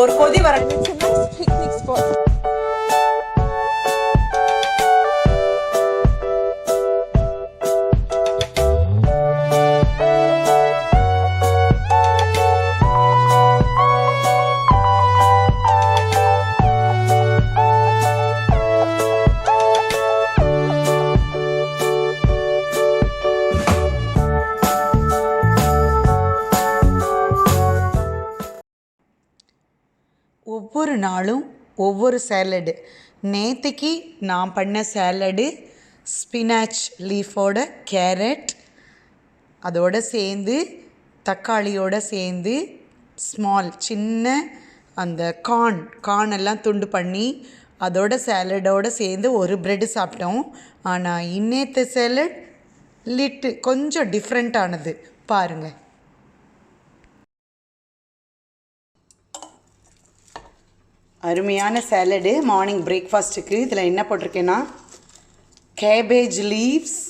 ஒரு கொதி வரணும். It's a nice picnic spot. ஒவ்வொரு நாளும் ஒவ்வொரு சேலடு. நேற்றுக்கு நான் பண்ண சேலடு ஸ்பினாச் லீஃபோட கேரட், அதோடு சேர்ந்து தக்காளியோடு சேர்ந்து ஸ்மால் சின்ன அந்த கார்ன் எல்லாம் துண்டு பண்ணி அதோட சேலடோடு சேர்ந்து ஒரு ப்ரெட்டு சாப்பிட்டோம். ஆனால் இன்னேற்ற சேலட் கொஞ்சம் டிஃப்ரெண்ட்டானது பாருங்கள். அருமையான சேலடு மார்னிங் பிரேக்ஃபாஸ்ட்டுக்கு. இதில் என்ன போட்டிருக்கேன்னா cabbage leaves,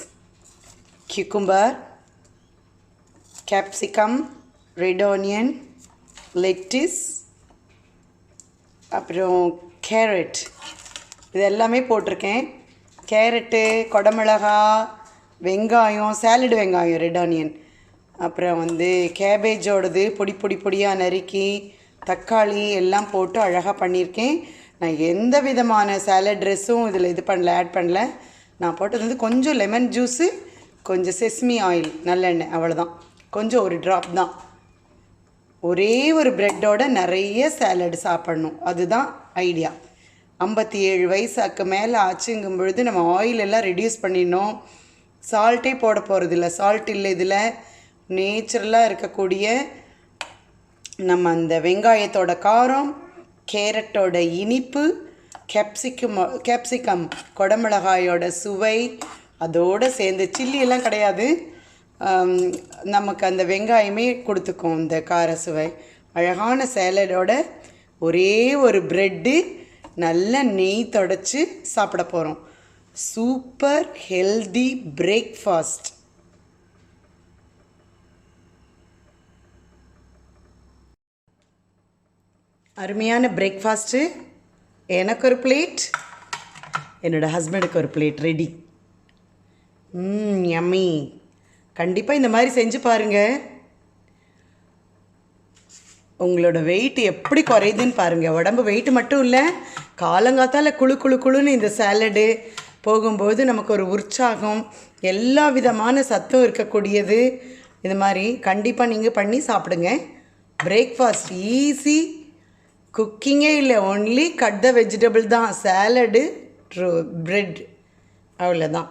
cucumber, capsicum, red onion, lettuce, அப்புறம் கேரட், இது எல்லாமே போட்டிருக்கேன். கேரட்டு, கொடமிளகா, வெங்காயம், சாலடு வெங்காயம், ரெட் ஆனியன், அப்புறம் கேபேஜோடது பொடியாக நறுக்கி, தக்காளி எல்லாம் போட்டு அழகாக பண்ணியிருக்கேன். நான் எந்த விதமான சாலட் ட்ரெஸ்ஸும் இதில் ஆட் பண்ணல. நான் போட்டது கொஞ்சம் லெமன் ஜூஸு, கொஞ்சம் செஸ்மி ஆயில், நல்லெண்ணெய், அவ்வளோதான். கொஞ்சம் ஒரு ட்ராப் தான். ஒரே ஒரு ப்ரெட்டோட நிறைய சாலட் சாப்பிட்ணும், அதுதான் ஐடியா. 57 வயசுக்கு மேலே ஆச்சுங்கும் பொழுது நம்ம ஆயில் எல்லாம் ரெடியூஸ் பண்ணிடணும். சால்ட்டே போட போகிறதில்ல, சால்ட் இல்லை இதில். நேச்சுரலாக இருக்கக்கூடிய நம்ம அந்த வெங்காயத்தோட காரம், கேரட்டோட இனிப்பு, கேப்சிகம் கொடமிளகாயோட சுவை, அதோடு சேர்ந்து சில்லியெல்லாம் கிடையாது, நமக்கு அந்த வெங்காயமே கொடுத்துக்கும் இந்த கார சுவை. அழகான சேலடோட ஒரே ஒரு ப்ரெட்டு, நல்ல நெய் தொடச்சி சாப்பிட போகிறோம். Super healthy breakfast. அருமையான பிரேக்ஃபாஸ்ட்டு. எனக்கு ஒரு பிளேட், என்னோடய ஹஸ்பண்டுக்கு ஒரு பிளேட் ரெடி. யம்மி. கண்டிப்பாக இந்த மாதிரி செஞ்சு பாருங்கள். உங்களோட வெயிட் எப்படி குறையுதுன்னு பாருங்கள். உடம்பு வெயிட் மட்டும் இல்லை, காலங்காத்தால் குழுன்னு இந்த சேலடு போகும்போது நமக்கு ஒரு உற்சாகம், எல்லா விதமான சத்தும் இருக்கக்கூடியது. இது மாதிரி கண்டிப்பாக நீங்கள் பண்ணி சாப்பிடுங்க. பிரேக்ஃபாஸ்ட் ஈஸி, குக்கிங்கே இல்லை, ஒன்லி கட் த வெஜிடபிள் தான். சேலடு, ப்ரெட், அவ்வளோதான்.